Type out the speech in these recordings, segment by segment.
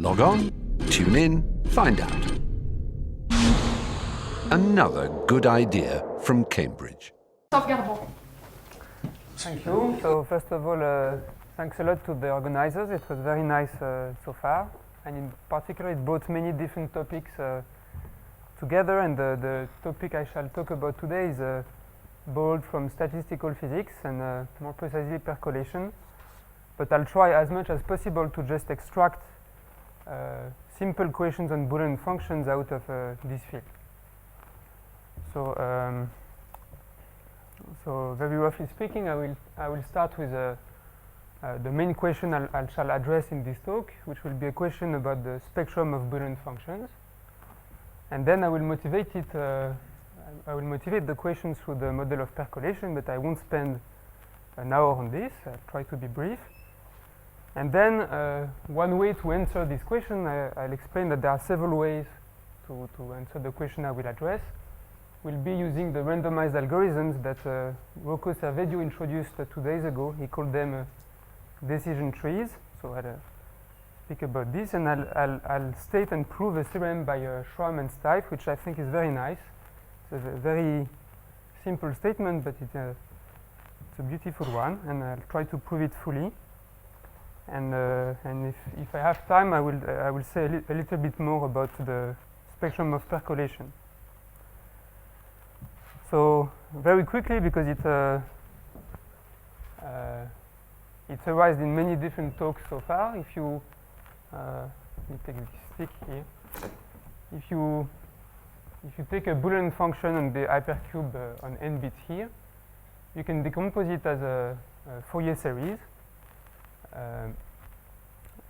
Log on, tune in, find out. Another good idea from Cambridge. Christophe Garban. Thank you. So first of all, thanks a lot to the organizers. It was very nice so far, and in particular it brought many different topics together, and the topic I shall talk about today is borrowed from statistical physics and more precisely percolation. But I'll try as much as possible to just extract simple equations on Boolean functions out of this field. So very roughly speaking, I will start with the main question I shall address in this talk, which will be a question about the spectrum of Boolean functions, and then I will motivate it. I will motivate the question through the model of percolation, but I won't spend an hour on this. I'll try to be brief. And then one way to answer this question, I'll explain that there are several ways to answer the question I will address. We'll be using the randomized algorithms that Rocco Servedio introduced 2 days ago. He called them decision trees. So I'll speak about this, and I'll state and prove a theorem by Schramm and Steiff, which I think is very nice. It's a very simple statement, but it's a beautiful one, and I'll try to prove it fully. And if I have time, I will say a little bit more about the spectrum of percolation. So very quickly, because it's arisen in many different talks so far. If you let me take this stick here. If you take a Boolean function on the hypercube on n bits here, you can decompose it as a Fourier series,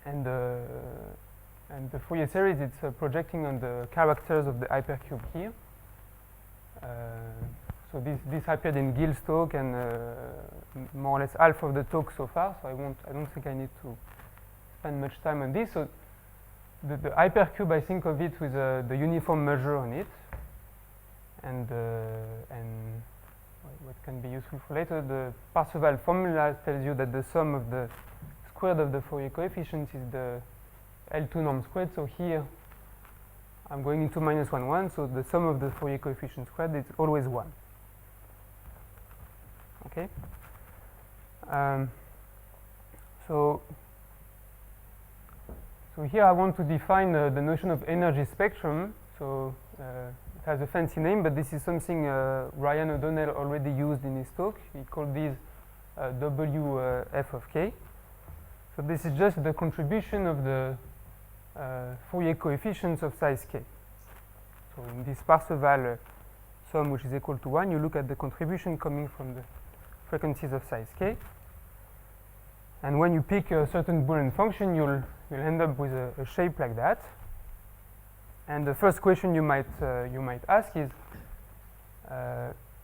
and the Fourier series it's projecting on the characters of the hypercube here. So this appeared in Gill's talk and more or less half of the talk so far. So I don't think I need to spend much time on this. So the hypercube, I think of it with the uniform measure on it, and what can be useful for later. The Parseval formula tells you that the sum of the squared of the Fourier coefficients is the L2 norm squared. So here I'm going into minus 1, 1, so the sum of the Fourier coefficient squared is always 1. Okay? So here I want to define the notion of energy spectrum. So it has a fancy name, but this is something Ryan O'Donnell already used in his talk. He called this WF of k. So this is just the contribution of the Fourier coefficients of size k. So in this Parseval sum, which is equal to 1, you look at the contribution coming from the frequencies of size k. And when you pick a certain Boolean function, you'll end up with a shape like that. And the first question you might ask is,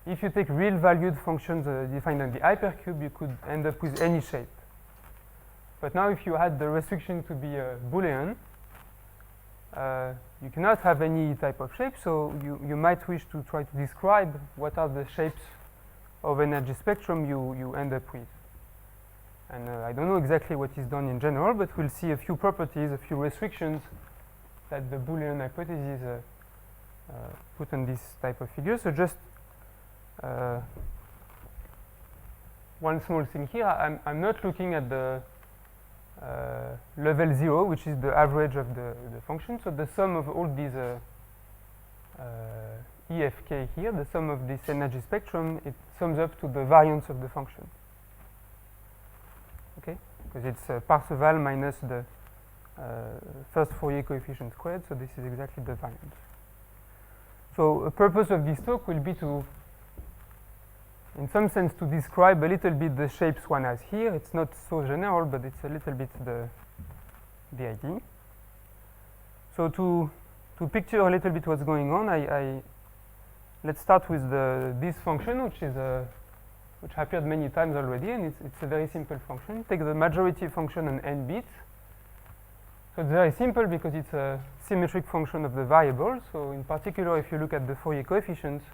if you take real valued functions defined on the hypercube, you could end up with any shape. But now if you had the restriction to be Boolean, you cannot have any type of shape, so you might wish to try to describe what are the shapes of energy spectrum you end up with. And I don't know exactly what is done in general, but we'll see a few properties, a few restrictions that the Boolean hypothesis put on this type of figure. So just one small thing here. I'm not looking at the level 0, which is the average of the function. So the sum of all these EFK here, the sum of this energy spectrum, it sums up to the variance of the function. Okay, because it's Parseval minus the first Fourier coefficient squared, so this is exactly the variance. So a purpose of this talk will be to, in some sense, to describe a little bit the shapes one has here. It's not so general, but it's a little bit the idea. So to picture a little bit what's going on, let's start with this function, which appeared many times already, and it's a very simple function. Take the majority function on n bits. So it's very simple because it's a symmetric function of the variable. So in particular, if you look at the Fourier coefficients,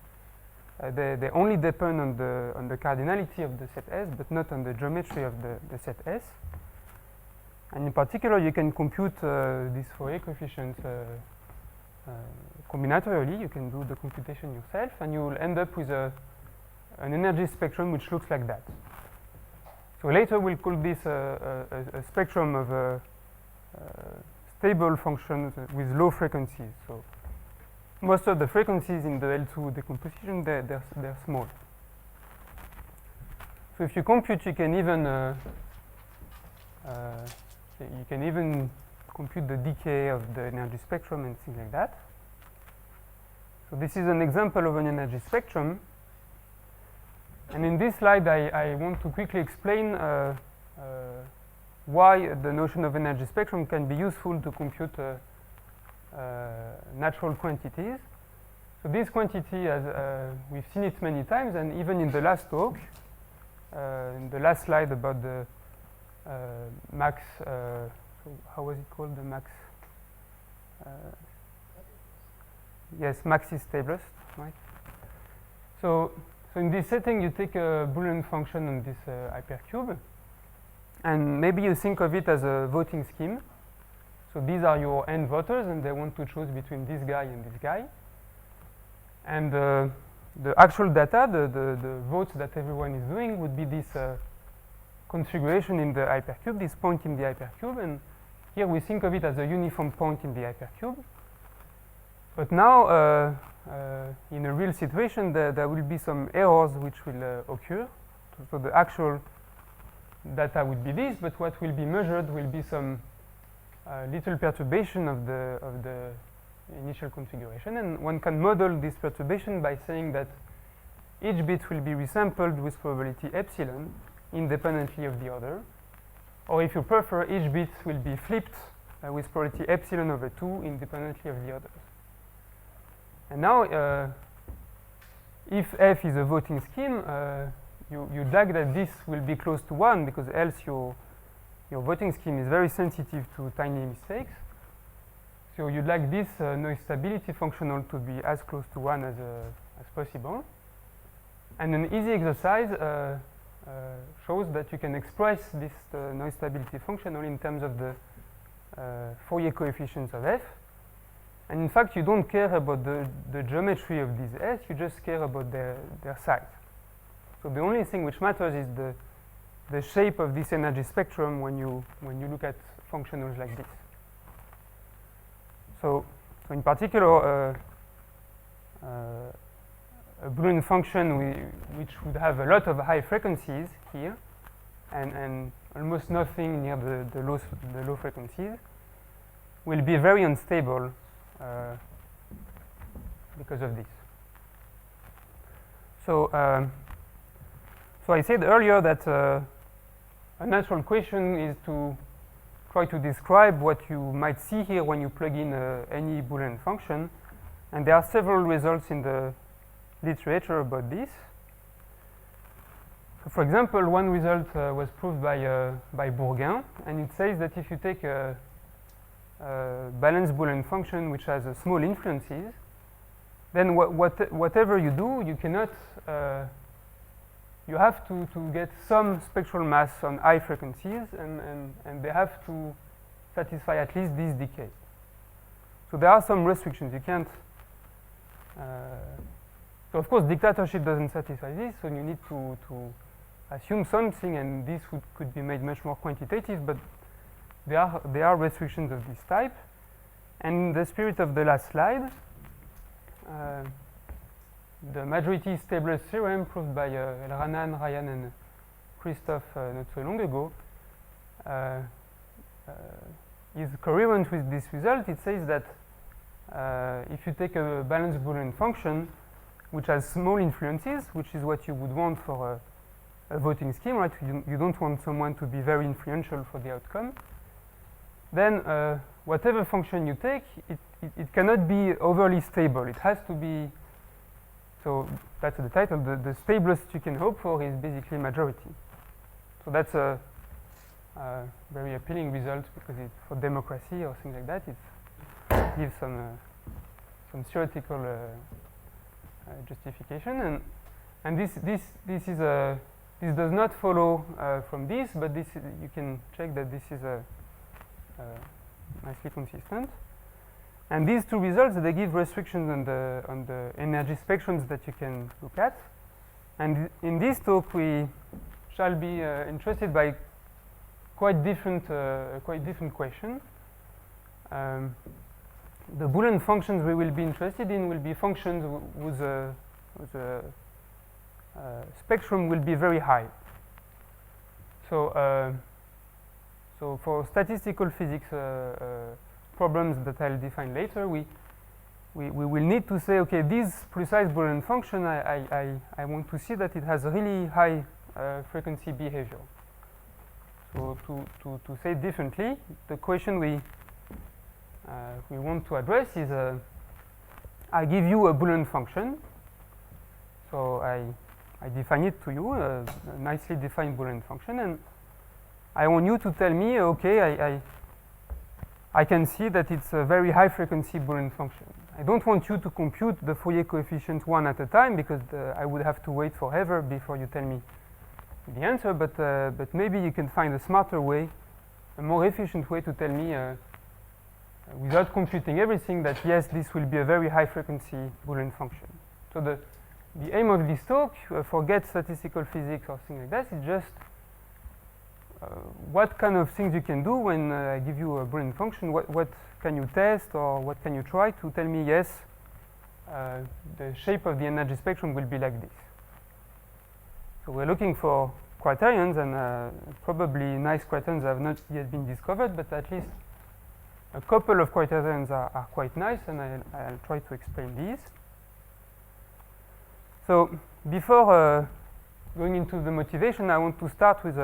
they only depend on the cardinality of the set S, but not on the geometry of the set S. And in particular, you can compute these Fourier coefficients combinatorially. You can do the computation yourself, and you will end up with an energy spectrum which looks like that. So later we'll call this a spectrum of stable functions with low frequencies. So most of the frequencies in the L2 decomposition, they're small. So if you compute, you can even compute the decay of the energy spectrum and things like that. So this is an example of an energy spectrum. And in this slide, I want to quickly explain why the notion of energy spectrum can be useful to compute natural quantities. So this quantity, we've seen it many times, and even in the last talk, in the last slide about the max, so how was it called, the max? Yes, max is stablest, right? So in this setting, you take a Boolean function on this hypercube, and maybe you think of it as a voting scheme. So these are your n voters, and they want to choose between this guy and this guy. And the actual data, the votes that everyone is doing, would be this configuration in the hypercube, this point in the hypercube. And here we think of it as a uniform point in the hypercube. But now, in a real situation, there will be some errors which will occur. So the actual data would be this, but what will be measured will be some little perturbation of the initial configuration. And one can model this perturbation by saying that each bit will be resampled with probability epsilon independently of the other. Or if you prefer, each bit will be flipped with probability epsilon over 2 independently of the others. And now, if f is a voting scheme, you'd like that this will be close to 1, because else your voting scheme is very sensitive to tiny mistakes. So you'd like this noise stability functional to be as close to 1 as possible. And an easy exercise shows that you can express this noise stability functional in terms of the Fourier coefficients of f. And in fact, you don't care about the geometry of these S, you just care about their size. So the only thing which matters is the shape of this energy spectrum when you look at functionals like this. So in particular, a Boolean function which would have a lot of high frequencies here and almost nothing near the low frequencies will be very unstable because of this. So I said earlier that a natural question is to try to describe what you might see here when you plug in any Boolean function. And there are several results in the literature about this. So for example, one result was proved by Bourgain, and it says that if you take a balanced Boolean function which has small influences, then whatever you do, you cannot, you have to get some spectral mass on high frequencies, and they have to satisfy at least this decay. So there are some restrictions. You can't, so of course dictatorship doesn't satisfy this, so you need to assume something, and this could be made much more quantitative, but there are restrictions of this type. And in the spirit of the last slide, the majority stablest theorem proved by Elranan, Ryan, and Christophe not so long ago is coherent with this result. It says that if you take a balanced Boolean function which has small influences, which is what you would want for a voting scheme, right? You don't want someone to be very influential for the outcome. Then whatever function you take, it cannot be overly stable. It has to be, so that's the title, the stablest you can hope for is basically majority. So that's a very appealing result, because for democracy or things like that, it gives some theoretical justification. And this does not follow from this, but you can check that this is nicely consistent. And these two results, they give restrictions on the energy spectrums that you can look at. And in this talk, we shall be interested by quite different question. The Boolean functions we will be interested in will be functions whose spectrum will be very high. So, so for statistical physics problems that I'll define later, we will need to say, okay, this precise Boolean function, I want to see that it has really high frequency behavior. So to say it differently, the question we want to address is, I give you a Boolean function. So I define it to you, a nicely defined Boolean function, and I want you to tell me, okay, I can see that it's a very high frequency Boolean function. I don't want you to compute the Fourier coefficient one at a time, because I would have to wait forever before you tell me the answer, but maybe you can find a smarter way, a more efficient way to tell me without computing everything that yes, this will be a very high frequency Boolean function. So the aim of this talk, forget statistical physics or things like that, is just what kind of things you can do when I give you a Boolean function. What can you test, or what can you try to tell me yes, the shape of the energy spectrum will be like this. So we're looking for criterions, and probably nice criterions have not yet been discovered, but at least a couple of criterions are quite nice, and I'll try to explain these. So before going into the motivation, I want to start with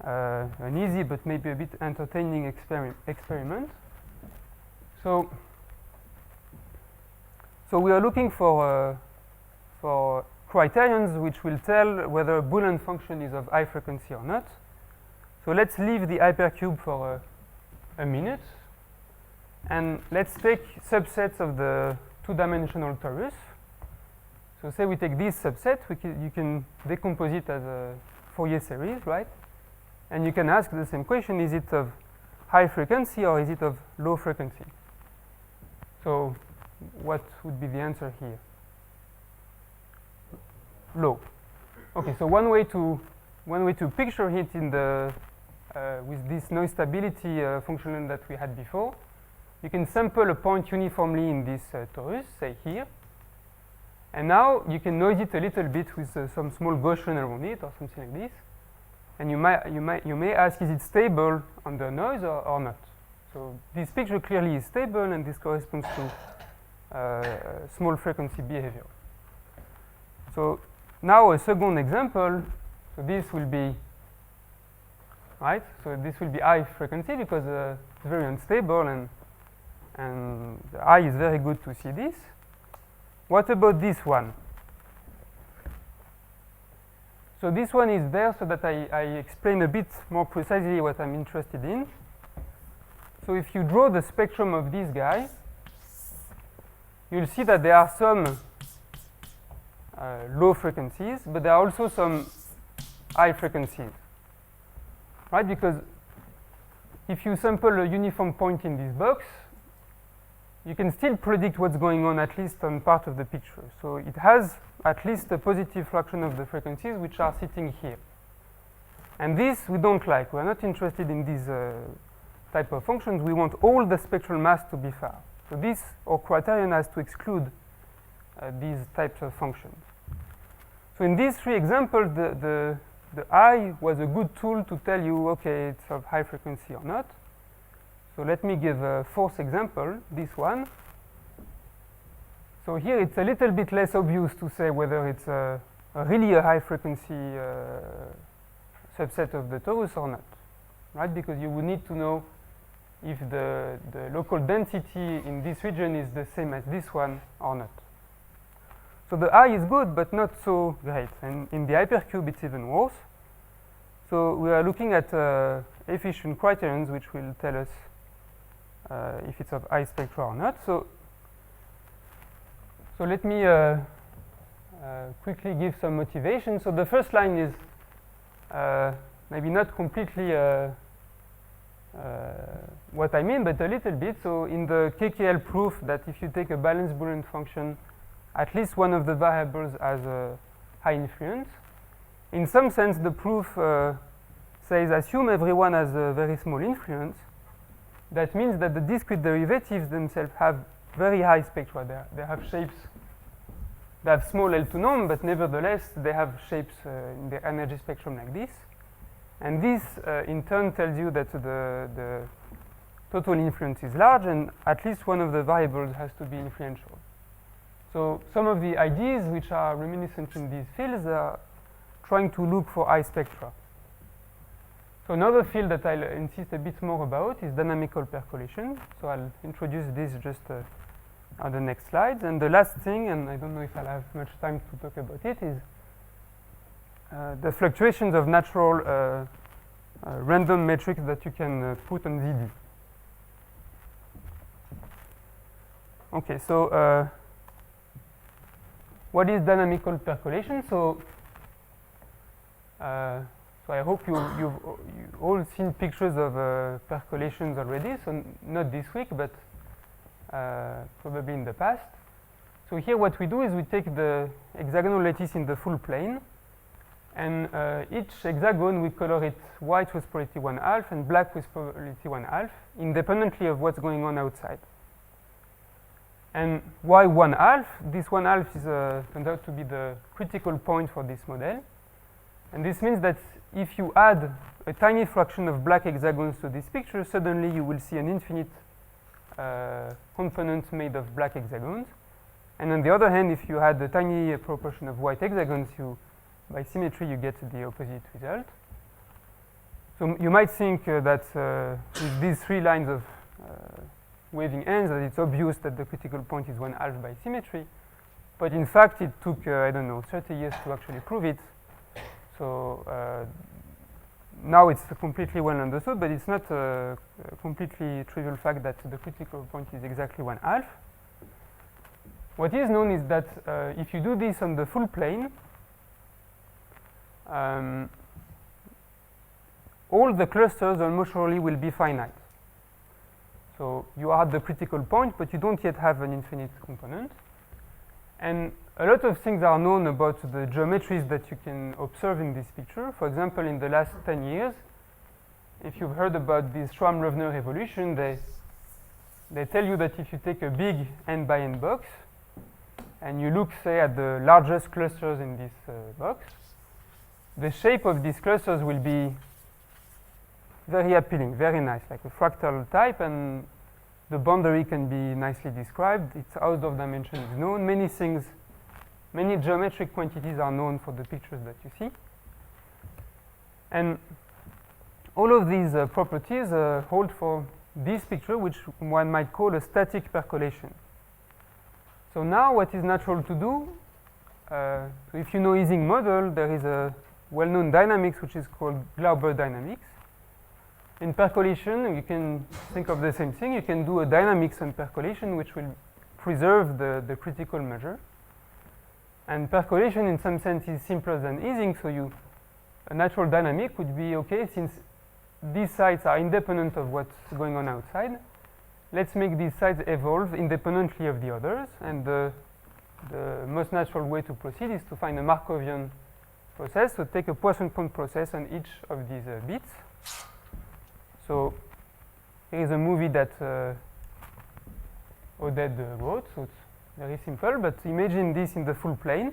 an easy but maybe a bit entertaining experiment. So we are looking for criterions which will tell whether a Boolean function is of high frequency or not. So let's leave the hypercube for a minute, and let's take subsets of the two-dimensional torus. So say we take this subset, you can decompose it as a Fourier series, right? And you can ask the same question, is it of high frequency or is it of low frequency? So what would be the answer here? Low. Okay, so one way to picture it in the with this noise stability function that we had before, you can sample a point uniformly in this torus, say here, and now you can noise it a little bit with some small Gaussian around it or something like this, and you may ask, is it stable under noise or not? So this picture clearly is stable, and this corresponds to small frequency behavior. So now a second example. So this will be right. So this will be high frequency because it's very unstable, and the eye is very good to see this. What about this one? So this one is there so that I explain a bit more precisely what I'm interested in. So if you draw the spectrum of this guy, you'll see that there are some low frequencies, but there are also some high frequencies, right? Because if you sample a uniform point in this box, you can still predict what's going on, at least on part of the picture. So it has at least a positive fraction of the frequencies which are sitting here. And this we don't like. We're not interested in these type of functions. We want all the spectral mass to be far. So this, our criterion has to exclude these types of functions. So in these three examples, the eye was a good tool to tell you, okay, it's of high frequency or not. So let me give a fourth example, this one. So here it's a little bit less obvious to say whether it's really a high frequency subset of the torus or not, right? Because you would need to know if the local density in this region is the same as this one or not. So the eye is good, but not so great. And in the hypercube, it's even worse. So we are looking at efficient criterions which will tell us if it's of high spectra or not. So let me quickly give some motivation. So the first line is maybe not completely what I mean, but a little bit. So in the KKL proof that if you take a balanced Boolean function, at least one of the variables has a high influence. In some sense, the proof says assume everyone has a very small influence. That means that the discrete derivatives themselves have very high spectra. They have shapes. They have small L2 norm, but nevertheless, they have shapes in the energy spectrum like this. And this, in turn, tells you that the total influence is large, and at least one of the variables has to be influential. So some of the ideas which are reminiscent in these fields are trying to look for high spectra. So another field that I'll insist a bit more about is dynamical percolation. So I'll introduce this just on the next slides. And the last thing, and I don't know if I'll have much time to talk about it, is the fluctuations of natural random metrics that you can put on ZD. Okay, so what is dynamical percolation? So I hope you've all seen pictures of percolations already, so not this week, but probably in the past. So here what we do is we take the hexagonal lattice in the full plane, and each hexagon we color it white with probability 1/2 and black with probability 1/2, independently of what's going on outside. And why 1/2? This 1/2 is turned out to be the critical point for this model. And this means that if you add a tiny fraction of black hexagons to this picture, suddenly you will see an infinite component made of black hexagons. And on the other hand, if you add a tiny proportion of white hexagons, by symmetry, you get the opposite result. So you might think that with these three lines of waving ends, that it's obvious that the critical point is 1/2 by symmetry. But in fact, it took, I don't know, 30 years to actually prove it. So now it's completely well understood, but it's not a completely trivial fact that the critical point is exactly 1/2. What is known is that if you do this on the full plane, all the clusters almost surely will be finite. So you are at the critical point, but you don't yet have an infinite component. And a lot of things are known about the geometries that you can observe in this picture. For example, in the last 10 years, if you've heard about the Schramm-Loevner evolution, they tell you that if you take a big n by n box and you look, say, at the largest clusters in this box, the shape of these clusters will be very appealing, very nice, like a fractal type, and the boundary can be nicely described. Its Hausdorff dimension is known. Many things, many geometric quantities are known for the pictures that you see. And all of these properties hold for this picture, which one might call a static percolation. So now what is natural to do, so if you know Ising model, there is a well-known dynamics which is called Glauber dynamics. In percolation, you can think of the same thing. You can do a dynamics on percolation which will preserve the critical measure. And percolation in some sense is simpler than Ising, so a natural dynamic would be, okay, since these sides are independent of what's going on outside, let's make these sides evolve independently of the others. And the most natural way to proceed is to find a Markovian process, so take a Poisson-Point process on each of these bits. So here is a movie that Oded wrote, so it's very simple, but imagine this in the full plane.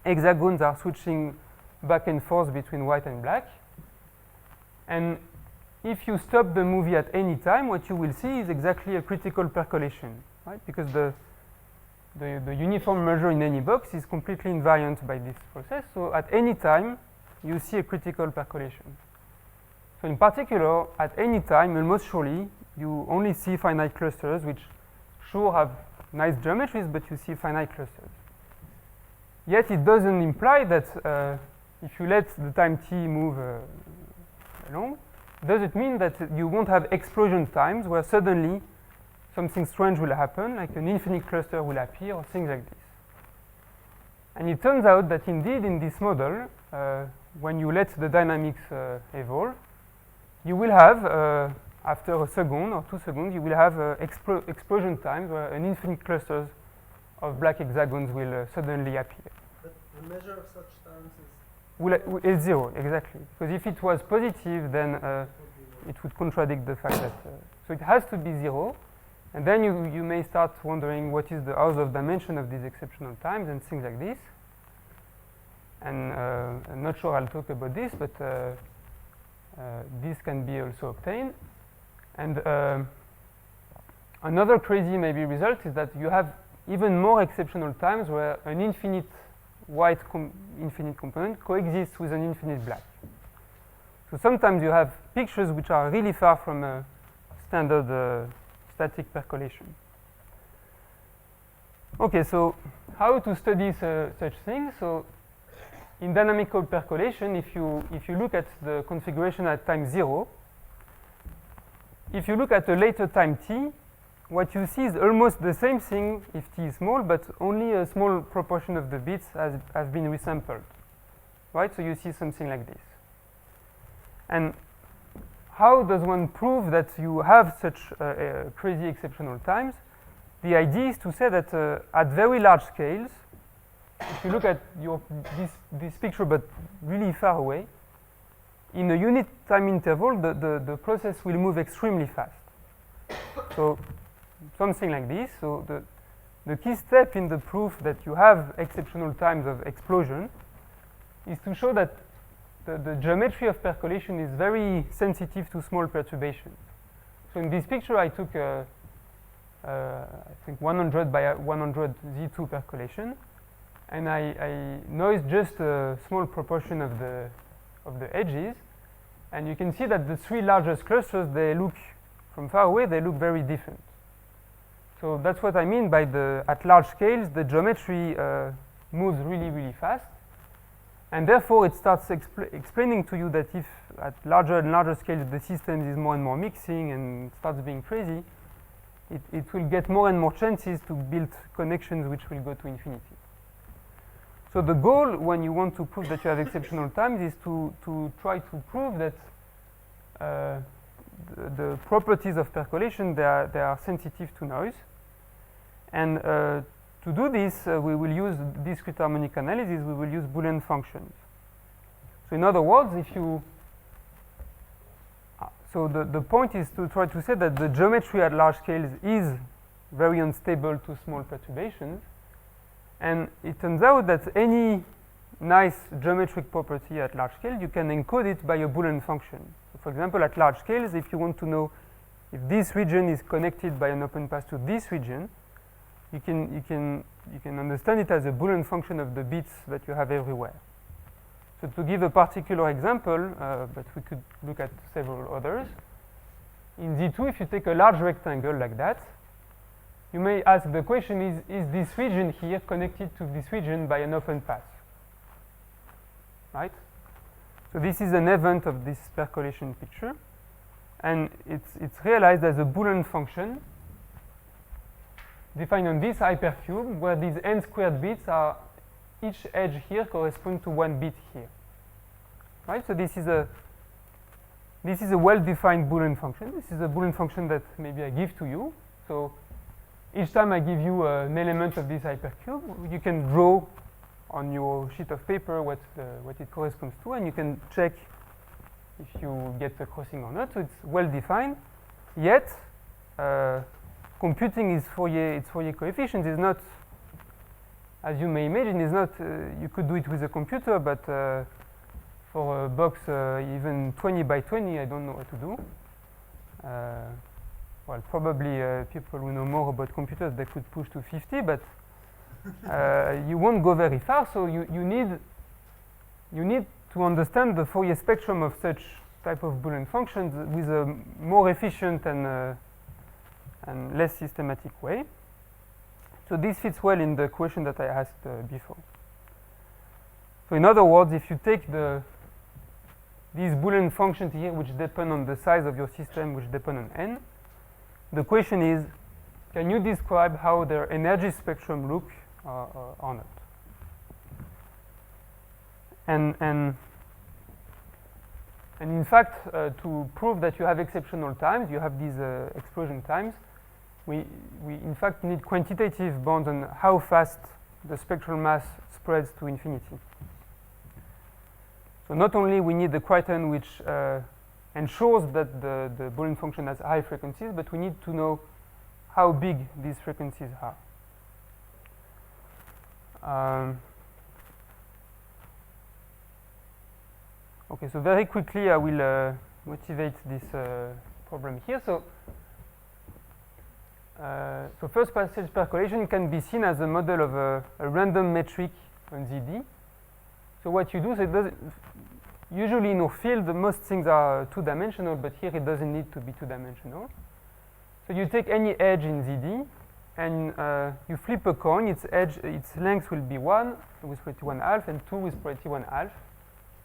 Hexagons are switching back and forth between white and black. And if you stop the movie at any time, what you will see is exactly a critical percolation, right? Because the uniform measure in any box is completely invariant by this process. So at any time, you see a critical percolation. So in particular, at any time, almost surely, you only see finite clusters, which sure have nice geometries, but you see finite clusters. Yet it doesn't imply that if you let the time t move along, does it mean that you won't have explosion times where suddenly something strange will happen, like an infinite cluster will appear or things like this? And it turns out that indeed in this model, when you let the dynamics evolve, you will have, after a second or 2 seconds, you will have explosion times where an infinite clusters of black hexagons will suddenly appear. But the measure of such times Is 0, exactly. Because if it was positive, then it would contradict the fact that... so it has to be 0. And then you may start wondering what is the order of dimension of these exceptional times and things like this. And I'm not sure I'll talk about this, but this can be also obtained. And another crazy maybe result is that you have even more exceptional times where an infinite white infinite component coexists with an infinite black. So sometimes you have pictures which are really far from a standard static percolation. Okay, so how to study such things? So in dynamical percolation, if you look at the configuration at time 0, if you look at a later time t, what you see is almost the same thing if t is small, but only a small proportion of the bits has been resampled, right? So you see something like this. And how does one prove that you have such crazy exceptional times? The idea is to say that at very large scales, if you look at this picture but really far away, in a unit time interval, the process will move extremely fast. So something like this. So the key step in the proof that you have exceptional times of explosion is to show that the geometry of percolation is very sensitive to small perturbations. So in this picture, I took I think 100 by 100 Z2 percolation, and I noised just a small proportion of the edges, and you can see that the 3 largest clusters, they look from far away, they look very different. So that's what I mean by at large scales, the geometry moves really, really fast. And therefore, it starts explaining to you that if at larger and larger scales, the system is more and more mixing and starts being crazy, it will get more and more chances to build connections which will go to infinity. So the goal when you want to prove that you have exceptional times is to try to prove that the properties of percolation, they are sensitive to noise. And to do this, we will use discrete harmonic analysis, we will use Boolean functions. So in other words, if you... so the point is to try to say that the geometry at large scales is very unstable to small perturbations. And it turns out that any nice geometric property at large scale, you can encode it by a Boolean function. So for example, at large scales, if you want to know if this region is connected by an open path to this region, you can understand it as a Boolean function of the bits that you have everywhere. So to give a particular example, but we could look at several others. In Z2, if you take a large rectangle like that, you may ask the question, is this region here connected to this region by an open path? Right? So this is an event of this percolation picture. And it's realized as a Boolean function defined on this hypercube, where these n squared bits are, each edge here correspond to 1 bit here. Right? So this is a well-defined Boolean function. This is a Boolean function that maybe I give to you. So each time I give you an element of this hypercube, you can draw on your sheet of paper what it corresponds to, and you can check if you get the crossing or not. So it's well-defined, yet computing its Fourier coefficients is not, as you may imagine, is not, you could do it with a computer, but for a box even 20 by 20, I don't know what to do. Well, probably people who know more about computers, they could push to 50, but you won't go very far. So you need to understand the Fourier spectrum of such type of Boolean functions with a more efficient and less systematic way. So this fits well in the question that I asked before. So in other words, if you take these Boolean functions here, which depend on the size of your system, which depend on n, the question is, can you describe how their energy spectrum look or not? And And in fact, to prove that you have exceptional times, you have these explosion times, we in fact need quantitative bounds on how fast the spectral mass spreads to infinity. So not only we need the criterion which ensures that the Boolean function has high frequencies, but we need to know how big these frequencies are. Okay, so very quickly I will motivate this problem here. So first passage percolation can be seen as a model of a random metric on ZD. So what you do, so it doesn't, usually in our field most things are two-dimensional, but here it doesn't need to be two-dimensional. So you take any edge in ZD and you flip a coin. Its length will be 1 with probability 1/2 and 2 with probability 1/2,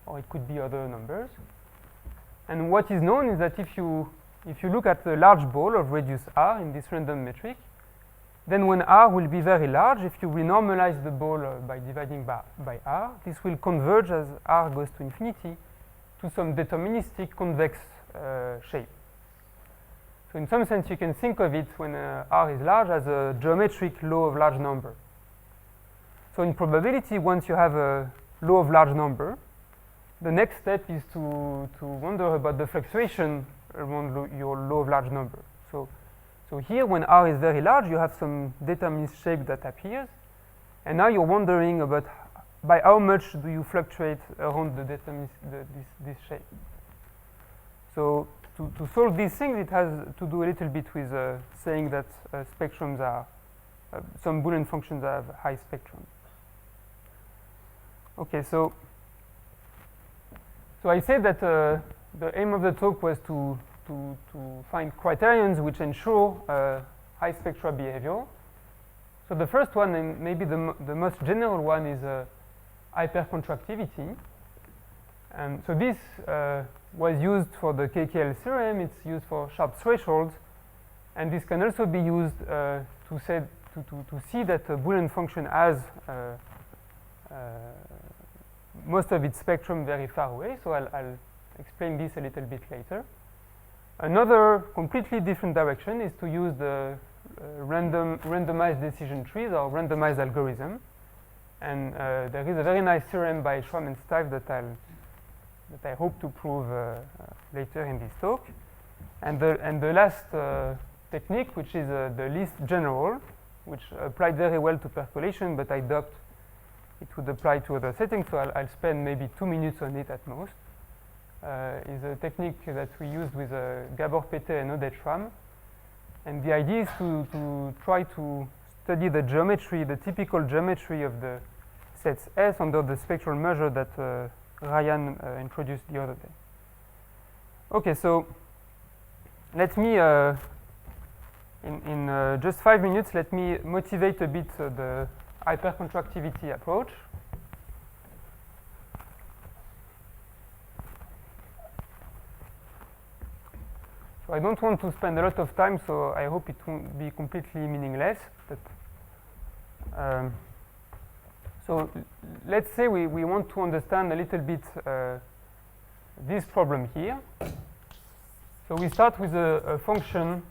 or it could be other numbers. And what is known is that if you look at the large ball of radius r in this random metric, then when r will be very large, if you renormalize the ball by dividing by r, this will converge as r goes to infinity to some deterministic convex shape. So in some sense, you can think of it when r is large as a geometric law of large number. So in probability, once you have a law of large number, the next step is to wonder about the fluctuation around your law of large number. So here, when r is very large, you have some determinist shape that appears, and now you're wondering about by how much do you fluctuate around the determinist this shape. So to solve these things, it has to do a little bit with saying that spectrums are some Boolean functions have high spectrum. Okay, so I said that the aim of the talk was to find criterions which ensure high spectral behavior. So the first one, and maybe the most general one, is hypercontractivity. And so this was used for the KKL theorem. It's used for sharp thresholds, and this can also be used to see that a Boolean function has most of its spectrum very far away. So I'll explain this a little bit later. Another completely different direction is to use the randomized decision trees or randomized algorithm. And there is a very nice theorem by Schramm and Stife that I hope to prove later in this talk. And the last technique, which is the least general, which applied very well to percolation, but I doubt it would apply to other settings, so I'll spend maybe 2 minutes on it at most. Is a technique that we used with Gabor Péter and Oded Schramm. And the idea is to try to study the geometry, the typical geometry of the sets S under the spectral measure that Ryan introduced the other day. Okay, so let me, in just 5 minutes, let me motivate a bit the hypercontractivity approach. So I don't want to spend a lot of time, so I hope it won't be completely meaningless. But, so let's say we want to understand a little bit this problem here. So we start with a function,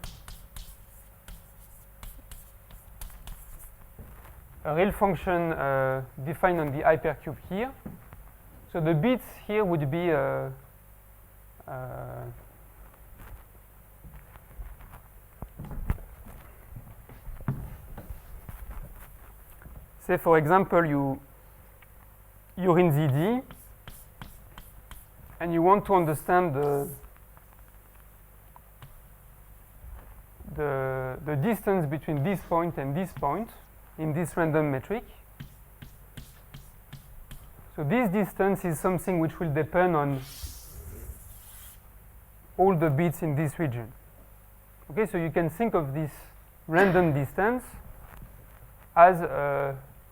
a real function defined on the hypercube here. So the bits here would be say, for example, you're in ZD and you want to understand the distance between this point and this point in this random metric. So this distance is something which will depend on all the bits in this region. Okay, so you can think of this random distance as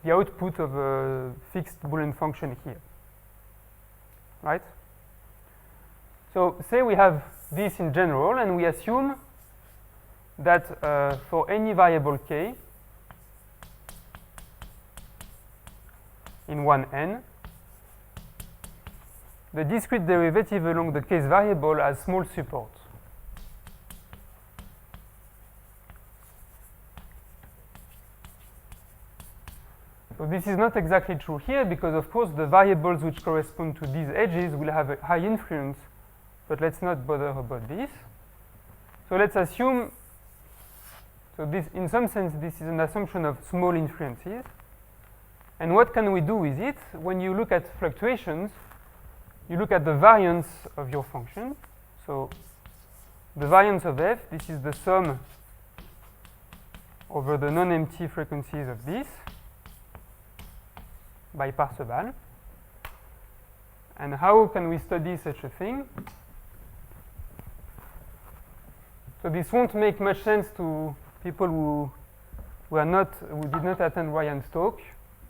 the output of a fixed Boolean function here, right? So say we have this in general, and we assume that for any variable k in 1n, the discrete derivative along the case variable has small support. So this is not exactly true here because, of course, the variables which correspond to these edges will have a high influence, but let's not bother about this. So let's assume, so this, in some sense, this is an assumption of small influences. And what can we do with it? When you look at fluctuations, you look at the variance of your function. So the variance of f, this is the sum over the non-empty frequencies of this by Parseval. And how can we study such a thing? So this won't make much sense to people who did not attend Ryan's talk,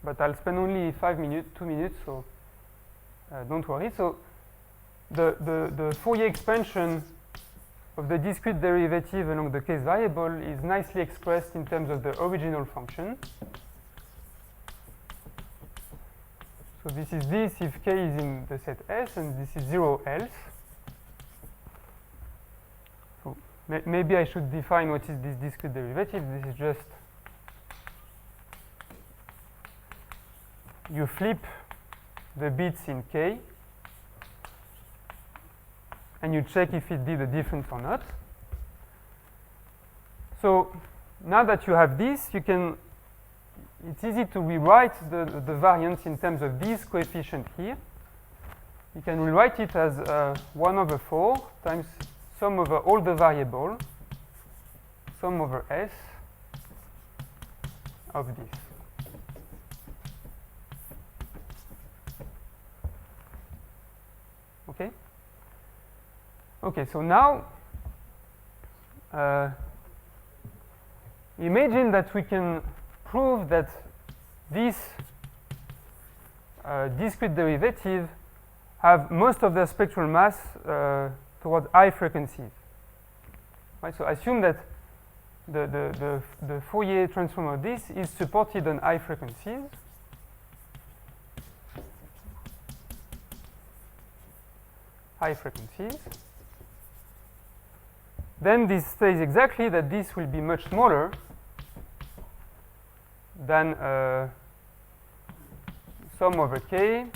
but I'll spend only 2 minutes, so don't worry. So the Fourier expansion of the discrete derivative along the case variable is nicely expressed in terms of the original function. So this is this if k is in the set S, and this is 0 else. So maybe I should define what is this discrete derivative. This is just you flip the bits in k, and you check if it did a difference or not. So now that you have this, you can, it's easy to rewrite the variance in terms of this coefficient here. You can rewrite it as 1 over 4 times sum over all the variable, sum over s of this. Okay? Okay, so now imagine that we can prove that this discrete derivative have most of their spectral mass towards high frequencies. Right? So assume that the Fourier transform of this is supported on high frequencies. High frequencies. Then this says exactly that this will be much smaller than sum over k,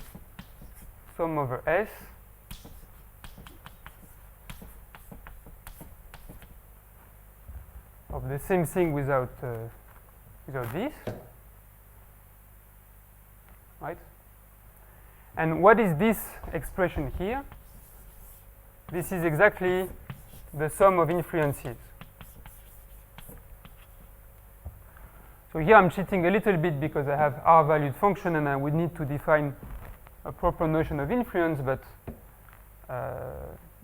sum over s, of the same thing without this, right? And what is this expression here? This is exactly the sum of influences. So here I'm cheating a little bit because I have R-valued function and I would need to define a proper notion of influence, but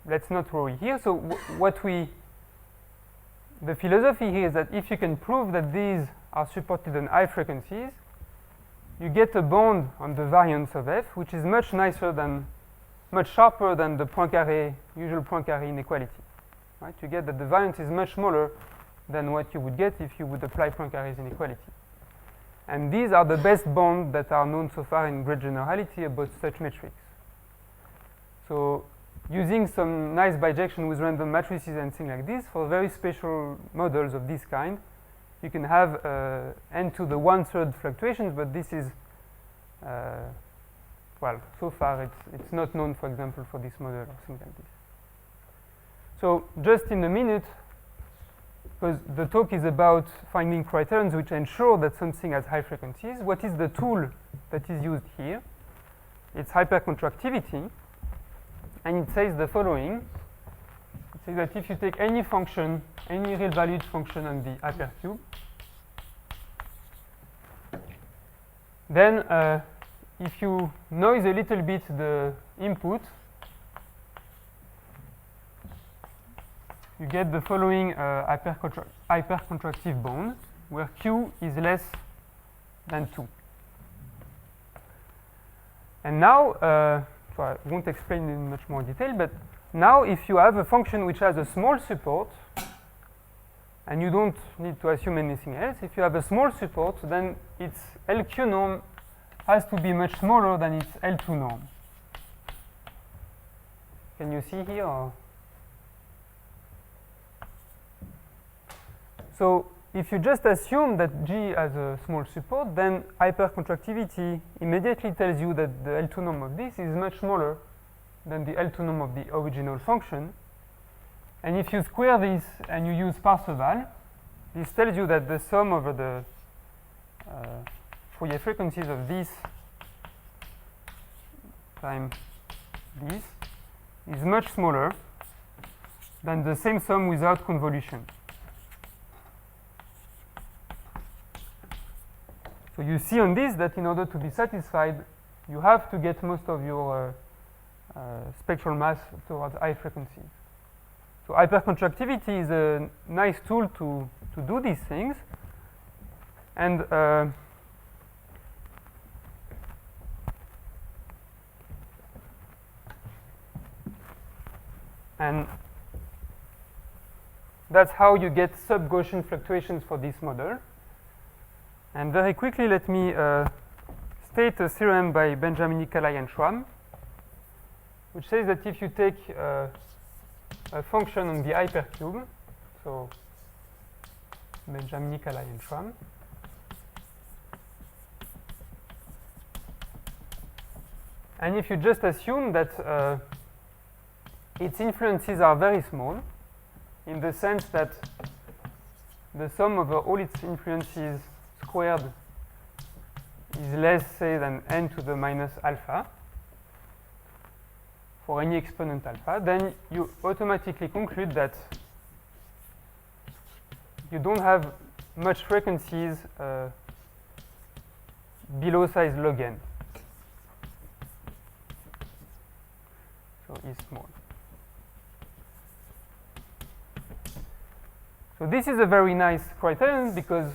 let's not worry here. So the philosophy here is that if you can prove that these are supported on high frequencies, you get a bond on the variance of f, which is much sharper than the usual Poincaré inequality. Right? You get that the variance is much smaller than what you would get if you would apply Poincaré's inequality. And these are the best bonds that are known so far in great generality about such metrics. So using some nice bijection with random matrices and things like this, for very special models of this kind, you can have n to the 1/3 fluctuations, but this is, well, so far it's not known, for example, for this model or things like this. So just in a minute, because the talk is about finding criterions which ensure that something has high frequencies, what is the tool that is used here? It's hypercontractivity, and it says the following. It says that if you take any function, any real valued function on the hypercube, then if you noise a little bit the input, you get the following hypercontractive bond, where Q is less than 2. And now, so I won't explain in much more detail, but now if you have a function which has a small support, and you don't need to assume anything else, if you have a small support, then its LQ norm has to be much smaller than its L2 norm. Can you see here? Or? So if you just assume that G has a small support, then hypercontractivity immediately tells you that the L2 norm of this is much smaller than the L2 norm of the original function. And if you square this and you use Parseval, this tells you that the sum over the Fourier frequencies of this times this is much smaller than the same sum without convolution. So you see on this that in order to be satisfied, you have to get most of your spectral mass towards high frequencies. So hypercontractivity is a nice tool to do these things. And that's how you get sub-Gaussian fluctuations for this model. And very quickly, let me state a theorem by Benjamini, Kalai, and Schramm, which says that if you take a function on the hypercube, so Benjamini, Kalai, and Schramm, and if you just assume that its influences are very small, in the sense that the sum over all its influences squared is less, say, than n to the minus alpha for any exponent alpha, then you automatically conclude that you don't have much frequencies below size log n. So E small. So this is a very nice criterion, because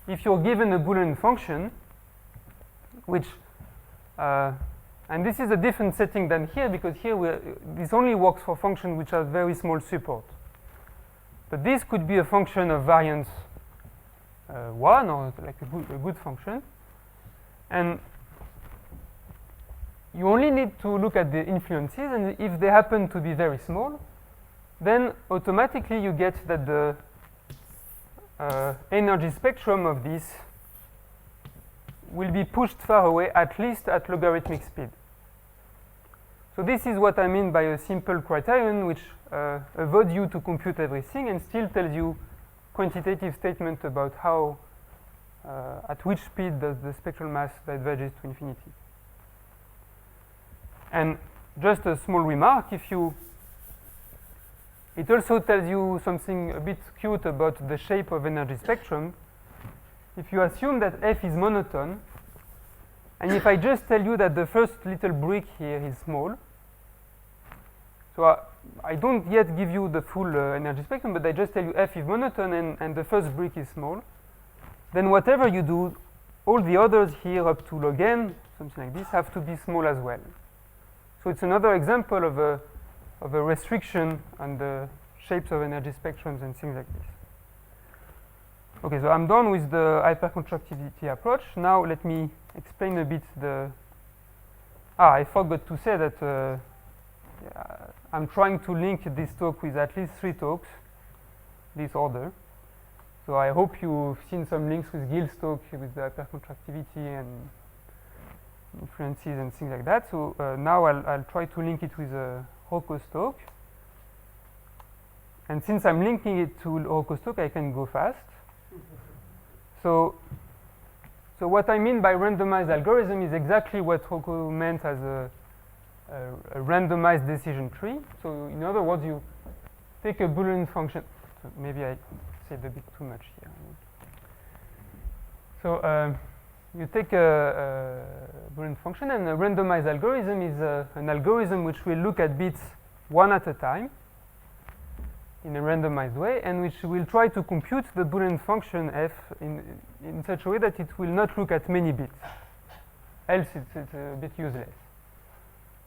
if you're given a Boolean function, which and this is a different setting than here, because here this only works for functions which have very small support. But this could be a function of variance 1, or like a good function. And you only need to look at the influences, and if they happen to be very small, then automatically you get that the energy spectrum of this will be pushed far away, at least at logarithmic speed. So this is what I mean by a simple criterion, which avoids you to compute everything and still tells you quantitative statement about how, at which speed does the spectral mass diverges to infinity. And just a small remark, it also tells you something a bit cute about the shape of energy spectrum. If you assume that F is monotone, and if I just tell you that the first little brick here is small, so I don't yet give you the full energy spectrum, but I just tell you F is monotone and the first brick is small, then whatever you do, all the others here up to log n, something like this, have to be small as well. So it's another example of a restriction on the shapes of energy spectrums and things like this. Okay, so I'm done with the hypercontractivity approach. Now let me explain a bit I forgot to say that I'm trying to link this talk with at least 3 talks, this order. So I hope you've seen some links with Gil's talk with the hypercontractivity and influences and things like that. So now I'll try to link it with Rocco's talk. And since I'm linking it to Rocco's talk, I can go fast. So what I mean by randomized algorithm is exactly what Rocco meant as a randomized decision tree. So in other words, you take a Boolean function. So maybe I said a bit too much here. So you take a Boolean function, and a randomized algorithm is an algorithm which will look at bits one at a time in a randomized way, and which will try to compute the Boolean function f in such a way that it will not look at many bits. Else it's a bit useless.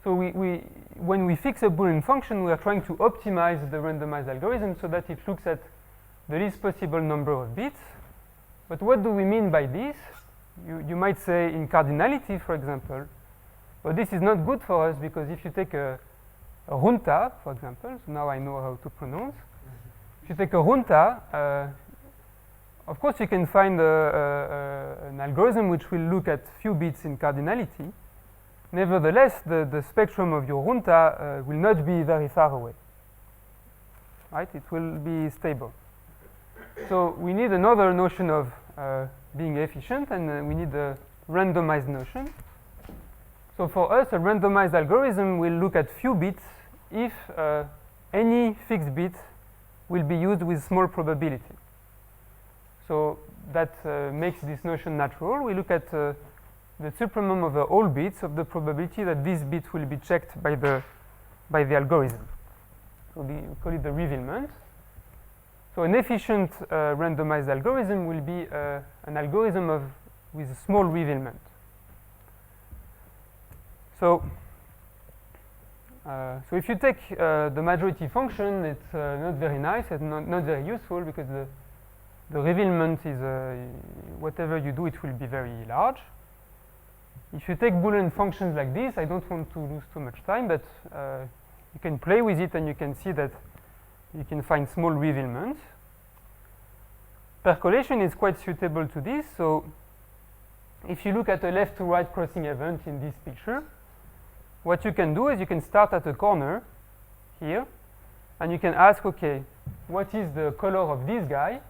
So when we fix a Boolean function, we are trying to optimize the randomized algorithm so that it looks at the least possible number of bits. But what do we mean by this? You might say in cardinality, for example. But this is not good for us, because if you take a junta, for example, so now I know how to pronounce. If you take a junta, of course you can find an algorithm which will look at few bits in cardinality. Nevertheless, the spectrum of your junta will not be very far away. Right? It will be stable. So we need another notion of being efficient, and we need a randomized notion. So for us, a randomized algorithm will look at few bits if any fixed bit will be used with small probability. So that makes this notion natural. We look at the supremum of all bits of the probability that this bit will be checked by the algorithm. So we call it the revealment. So an efficient randomized algorithm will be an algorithm with a small revealment. So if you take the majority function, it's not very nice and not very useful, because the revealment is whatever you do, it will be very large. If you take Boolean functions like this, I don't want to lose too much time, but you can play with it and you can see that you can find small revealments. Percolation is quite suitable to this. So if you look at a left to right crossing event in this picture, what you can do is you can start at a corner here, and you can ask, okay, what is the color of this guy?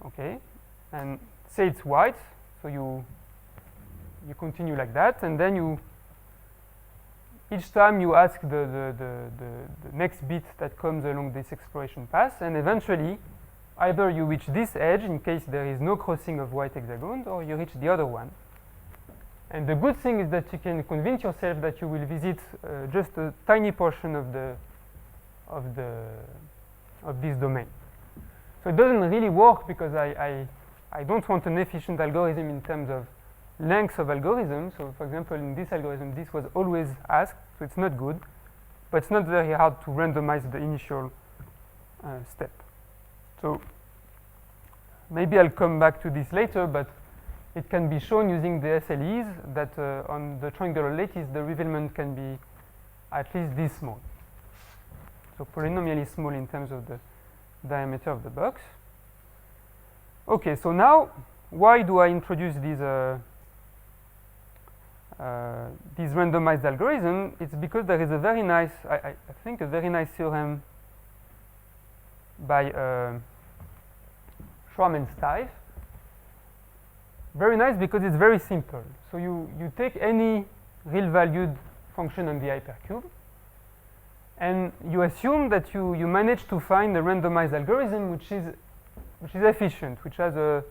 Okay, and say it's white, so you continue like that, and then each time you ask the next bit that comes along this exploration path, and eventually either you reach this edge in case there is no crossing of white hexagons, or you reach the other one. And the good thing is that you can convince yourself that you will visit just a tiny portion of this domain. So it doesn't really work, because I don't want an efficient algorithm in terms of length of algorithm. So for example, in this algorithm, this was always asked, so it's not good, but it's not very hard to randomize the initial step. So maybe I'll come back to this later, but it can be shown using the SLEs that on the triangular lattice, the revealment can be at least this small. So polynomially small in terms of the diameter of the box. Okay, so now why do I introduce this randomized algorithm? It's because there is a very nice, I think a very nice theorem by Schramm and Steiff. Very nice because it's very simple. So you take any real valued function on the hypercube, and you assume that you manage to find a randomized algorithm which is efficient, which has a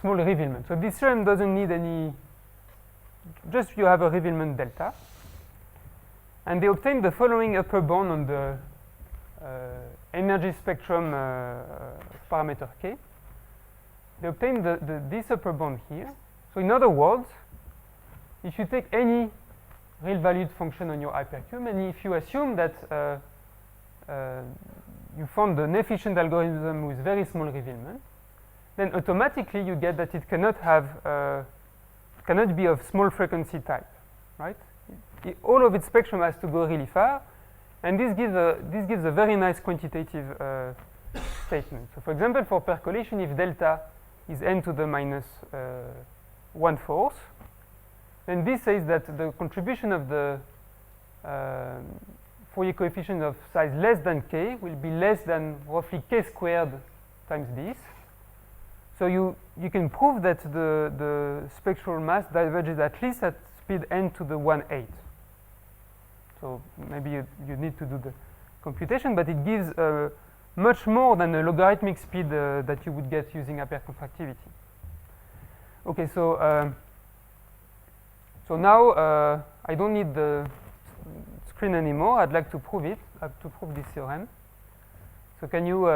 small revealment. So this theorem doesn't need any, just you have a revealment delta. And they obtain the following upper bound on the energy spectrum parameter k. They obtain this upper bound here. So in other words, if you take any real valued function on your hypercube, and if you assume that you found an efficient algorithm with very small revealment, then automatically you get that it cannot be of small frequency type, right? All of its spectrum has to go really far, and this gives a very nice quantitative statement. So for example, for percolation, if delta is n to the minus 1/4, then this says that the contribution of the Fourier coefficient of size less than k will be less than roughly k squared times this. So you can prove that the spectral mass diverges at least at speed n to the 1/8. So maybe you need to do the computation, but it gives much more than a logarithmic speed that you would get using hypercontractivity. Okay, so now I don't need the screen anymore. I'd like to prove it. I have to prove this theorem. So can you?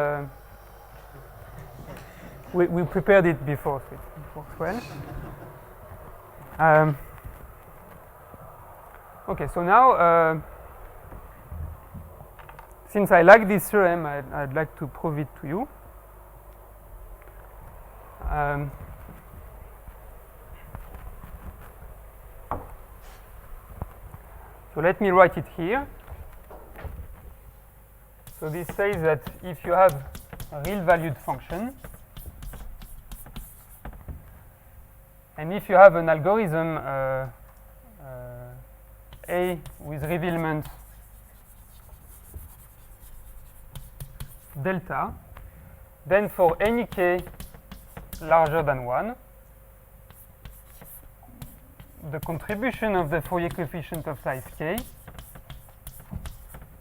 We prepared it before, so it works well. Okay, so now. Since I like this theorem, I'd like to prove it to you. So let me write it here. So this says that if you have a real valued function, and if you have an algorithm A with revealment delta, then for any k larger than 1, the contribution of the Fourier coefficient of size k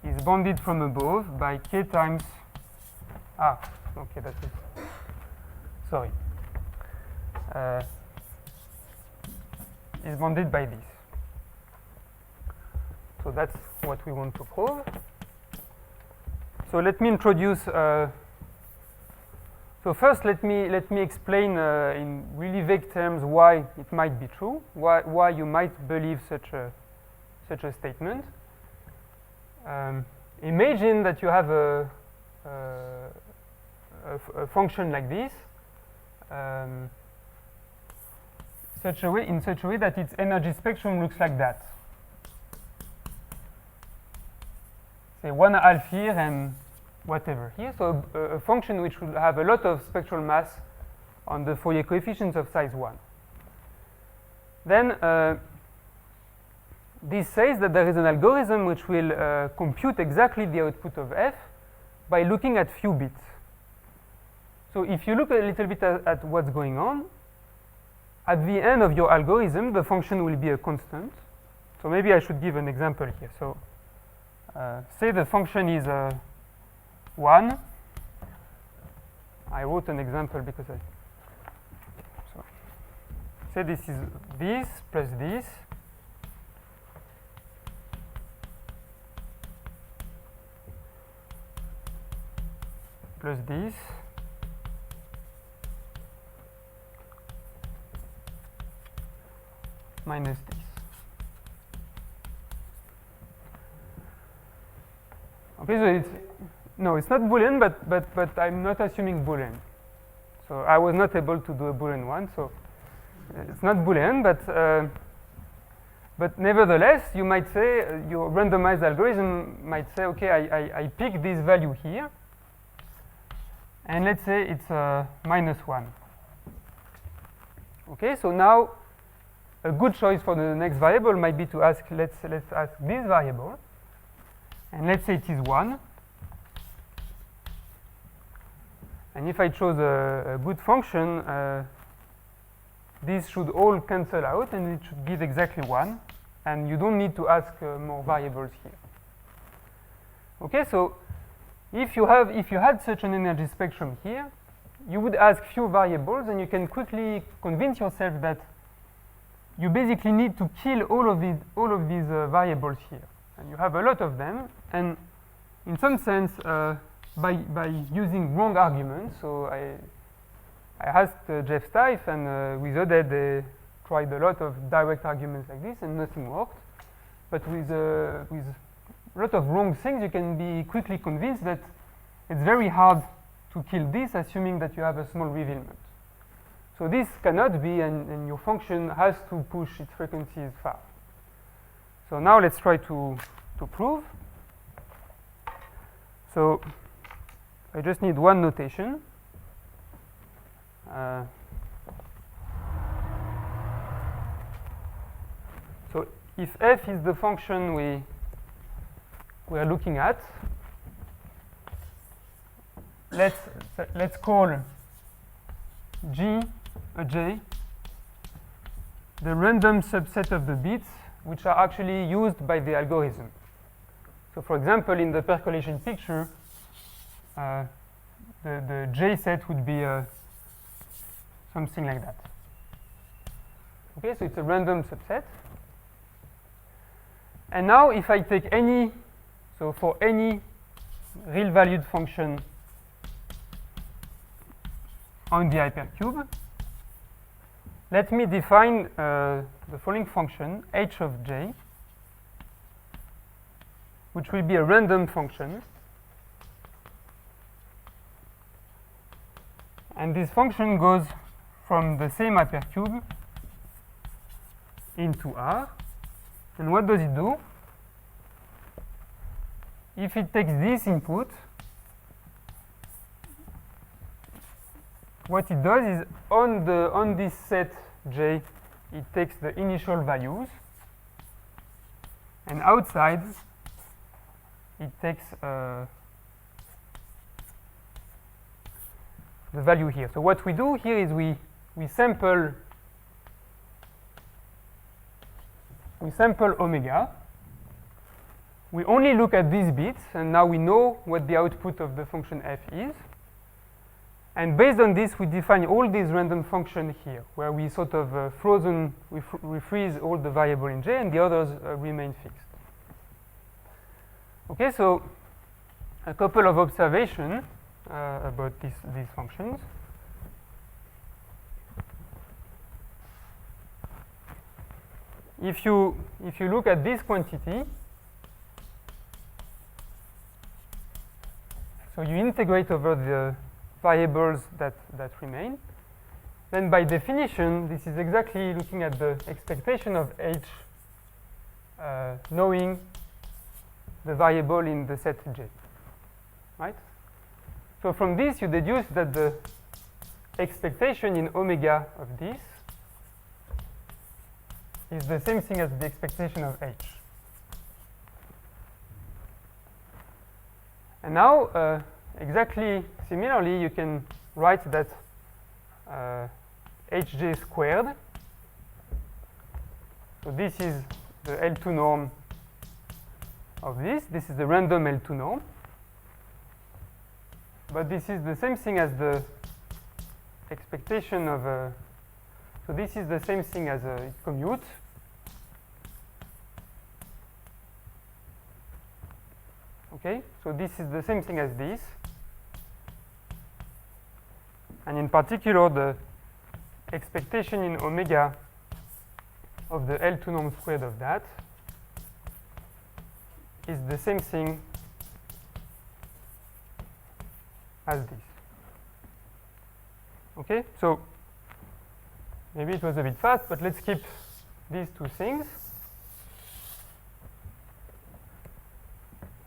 is bounded from above by k times okay, that's it. Sorry. Is bounded by this. So that's what we want to prove. So let me introduce. So first, let me explain in really vague terms why it might be true, why you might believe such a statement. Imagine that you have a function like this, in such a way that its energy spectrum looks like that. Say 1/2 here and whatever here. So a function which will have a lot of spectral mass on the Fourier coefficients of size 1. Then this says that there is an algorithm which will compute exactly the output of f by looking at few bits. So if you look a little bit at what's going on, at the end of your algorithm, the function will be a constant. So maybe I should give an example here. So say the function is 1. I wrote an example because so say this is this plus this plus this minus this. Okay, so it's not Boolean, but I'm not assuming Boolean. So I was not able to do a Boolean one, so it's not Boolean, but nevertheless, you might say your randomized algorithm might say, okay, I pick this value here, and let's say it's -1. Okay, so now a good choice for the next variable might be to ask, let's ask this variable, and let's say it is 1. And if I chose a good function, these should all cancel out, and it should give exactly 1. And you don't need to ask more variables here. Okay, so if you had such an energy spectrum here, you would ask few variables, and you can quickly convince yourself that you basically need to kill all of these variables here, and you have a lot of them. And in some sense, by using wrong arguments, so I asked Jeff Stife, and with Oded they tried a lot of direct arguments like this, and nothing worked. But with a lot of wrong things, you can be quickly convinced that it's very hard to kill this, assuming that you have a small revealment. So this cannot be, and your function has to push its frequencies far. So now let's try to prove. So I just need one notation. So if f is the function we are looking at, let's call G a J the random subset of the bits which are actually used by the algorithm. So for example, in the percolation picture, the J set would be something like that. Okay, so it's a random subset. And now if I take any, so for any real valued function on the hypercube, let me define the following function, h of j, which will be a random function. And this function goes from the same hypercube into R. And what does it do? if it takes this input, what it does is on this set J, it takes the initial values, and outside it takes the value here. So what we do here is we sample omega. We only look at these bits, and now we know what the output of the function f is. And based on this, we define all these random functions here, where we sort of we freeze all the variable in J, and the others remain fixed. Okay, so a couple of observations about these functions. If you look at this quantity, so you integrate over the variables that remain, then by definition, this is exactly looking at the expectation of h knowing the variable in the set J, right? So from this, you deduce that the expectation in omega of this is the same thing as the expectation of h. And now, exactly similarly, you can write that hj squared. So this is the L2 norm of this. This is the random L2 norm. But this is the same thing as the expectation of so this is the same thing as it commutes. Okay, so this is the same thing as this. And in particular, the expectation in omega of the L2 norm squared of that is the same thing as this. Okay, so maybe it was a bit fast, but let's keep these two things.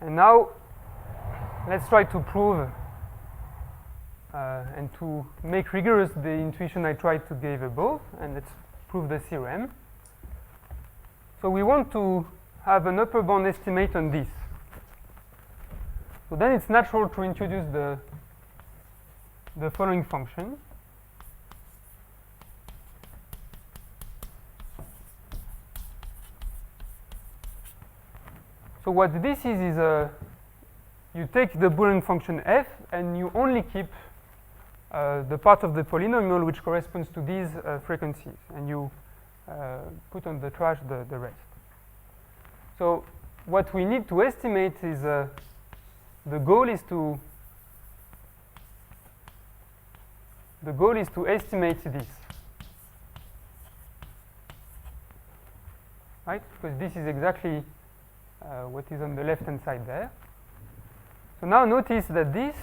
And now let's try to prove and to make rigorous the intuition I tried to give above, and let's prove the theorem. So we want to have an upper bound estimate on this. So then it's natural to introduce the following function. So what this is you take the Boolean function f and you only keep the part of the polynomial which corresponds to these frequencies, and you put on the trash the rest. So what we need to estimate is the goal is to estimate this, right? Because this is exactly what is on the left hand side there. So now notice that this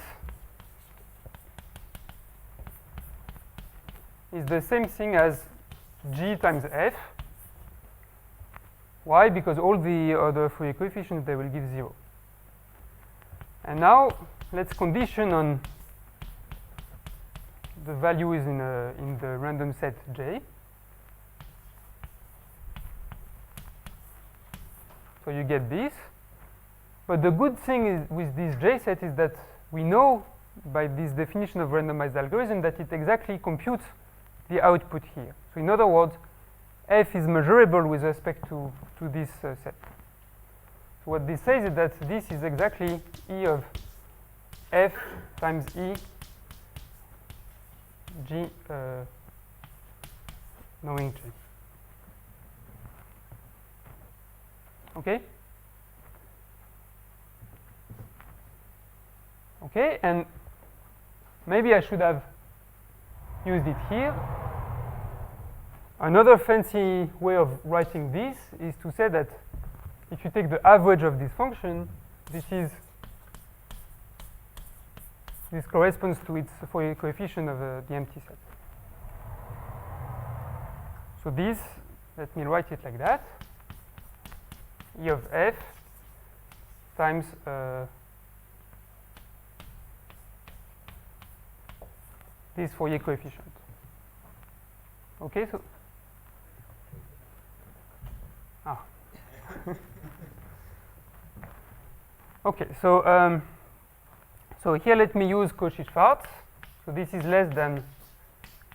is the same thing as g times f. Why? Because all the other Fourier coefficients, they will give 0. And now let's condition on the values in the random set J. So you get this. But the good thing is with this J set is that we know by this definition of randomized algorithm that it exactly computes the output here. So in other words, f is measurable with respect to this set. So what this says is that this is exactly E of f times E G knowing J. Okay? Okay, and maybe I should have used it here. Another fancy way of writing this is to say that if you take the average of this function, this corresponds to its Fourier coefficient of the empty set. So this, let me write it like that. E of f times this Fourier coefficient. Okay, so okay, so here let me use Cauchy-Schwarz. So this is less than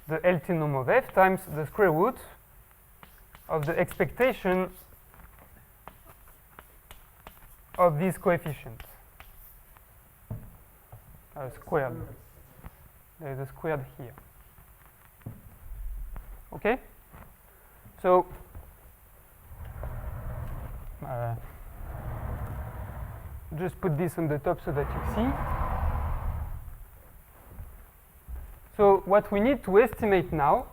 the LT norm of f times the square root of the expectation of this coefficient squared. There is a squared here. Okay? So just put this on the top so that you see. So what we need to estimate now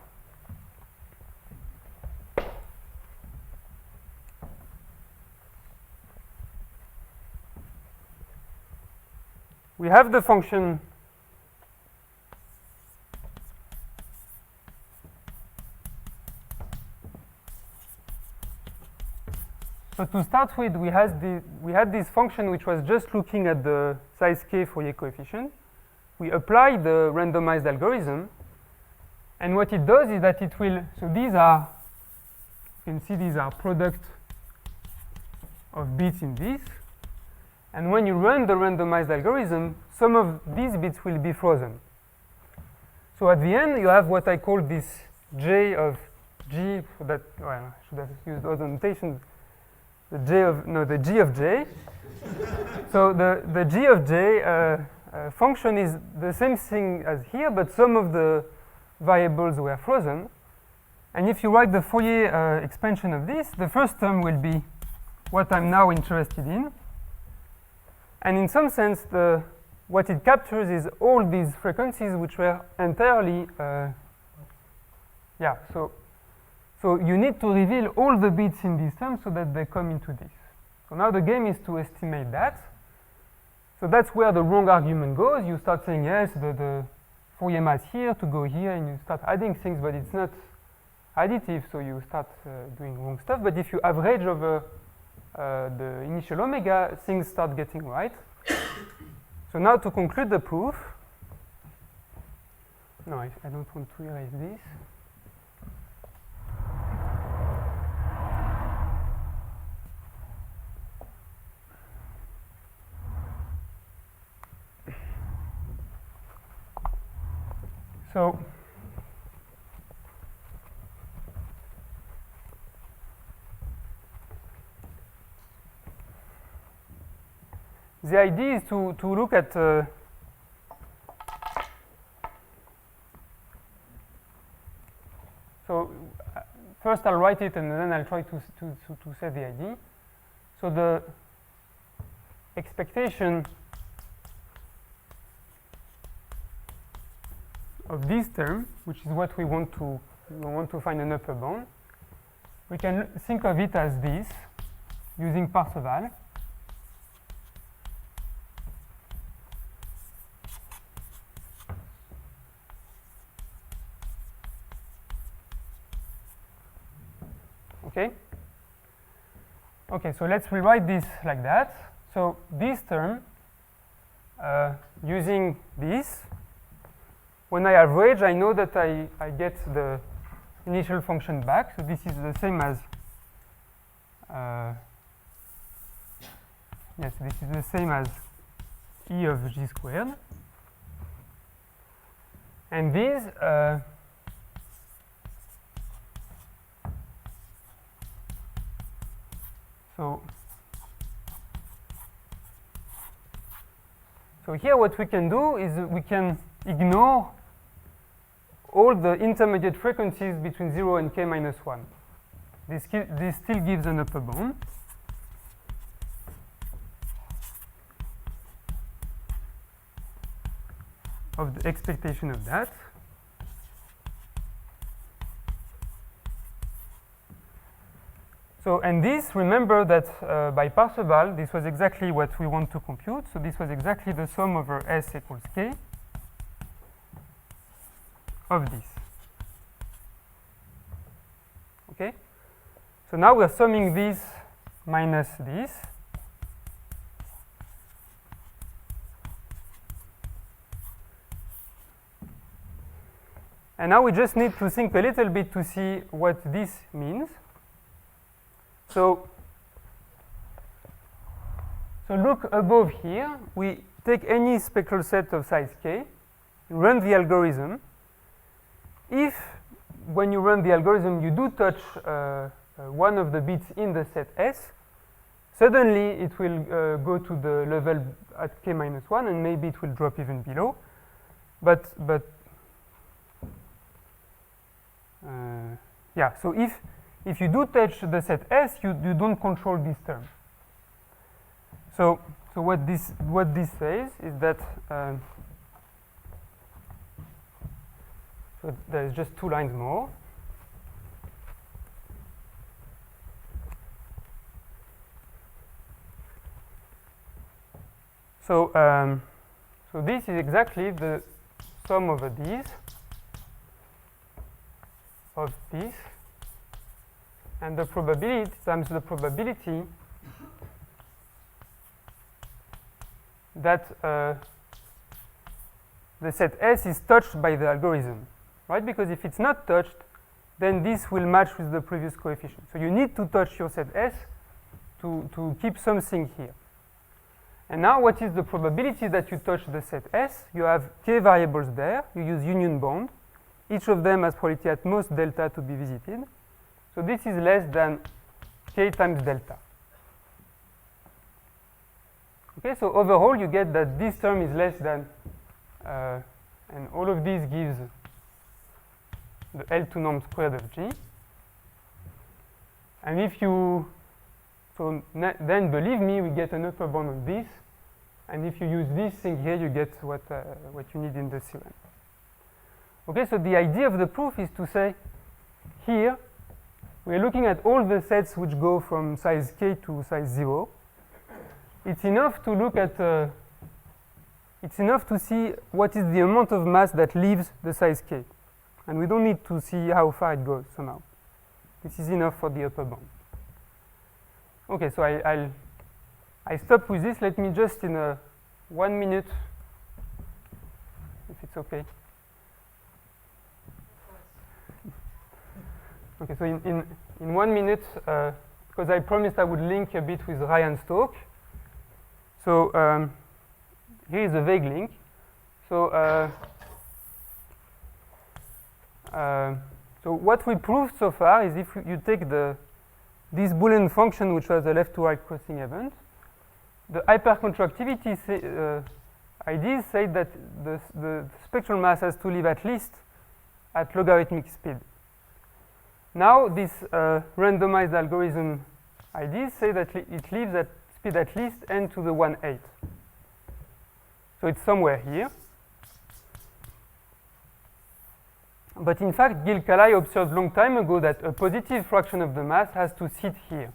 we have the function so to start with, we had this function which was just looking at the size k Fourier coefficient. We apply the randomized algorithm, and what it does is that it will, so these are, you can see these are product of bits in this, and when you run the randomized algorithm, some of these bits will be frozen. So at the end, you have what I call this j of g, that, well, I should have used other notations, the g of j. So the g of j function is the same thing as here, but some of the variables were frozen. And if you write the Fourier expansion of this, the first term will be what I'm now interested in. And in some sense, what it captures is all these frequencies which were entirely, so you need to reveal all the bits in this term so that they come into this. So now the game is to estimate that. So that's where the wrong argument goes. You start saying, yes, the Fourier mass here to go here, and you start adding things, but it's not additive, so you start doing wrong stuff. But if you average over the initial omega, things start getting right. So now to conclude the proof, no, I don't want to erase this. So the idea is to look at so first I'll write it and then I'll try to say the idea. So the expectation of this term, which is what we want to find an upper bound, we can think of it as this using Parseval. Okay? Okay, so let's rewrite this like that. So this term, using this, when I average, I know that I get the initial function back. So this is the same as, yes, this is the same as E of g squared. And these, so here what we can do is we can ignore all the intermediate frequencies between 0 and k minus 1. This still gives an upper bound. Of the expectation of that. So, and this, remember that by Parseval, this was exactly what we want to compute. So this was exactly the sum over S equals k of this. Okay? So now we're summing this minus this. And now we just need to think a little bit to see what this means. So look above here. We take any spectral set of size k, run the algorithm. If, when you run the algorithm, you do touch one of the bits in the set S, suddenly it will go to the level at k minus 1, and maybe it will drop even below. But yeah, so if you do touch the set S, you don't control this term. So what this says is that so there's just 2 lines more. So this is exactly the sum over these of this, and the probability times the probability that the set S is touched by the algorithm, right? Because if it's not touched, then this will match with the previous coefficient. So you need to touch your set S to keep something here. And now what is the probability that you touch the set S? You have k variables there. You use union bound. Each of them has probability at most delta to be visited. So this is less than k times delta. Okay, so overall you get that this term is less than, and all of this gives the L2 norm squared of G. And if you, then believe me, we get an upper bound on this. And if you use this thing here, you get what you need in the theorem. Okay, so the idea of the proof is to say, here, we're looking at all the sets which go from size k to size 0. It's enough to look at, it's enough to see what is the amount of mass that leaves the size k. And we don't need to see how far it goes somehow. This is enough for the upper bound. Okay, so I stop with this. Let me just in 1 minute, if it's okay. Okay, so in 1 minute, because I promised I would link a bit with Ryan Stoke. So here is a vague link. So so what we proved so far is if you take this Boolean function, which was a left to right crossing event, the hypercontractivity ideas say that the spectral mass has to live at least at logarithmic speed. Now this randomized algorithm ideas say that it lives at speed at least n to the 1/8. So it's somewhere here. But in fact, Gil-Kalai observed long time ago that a positive fraction of the mass has to sit here.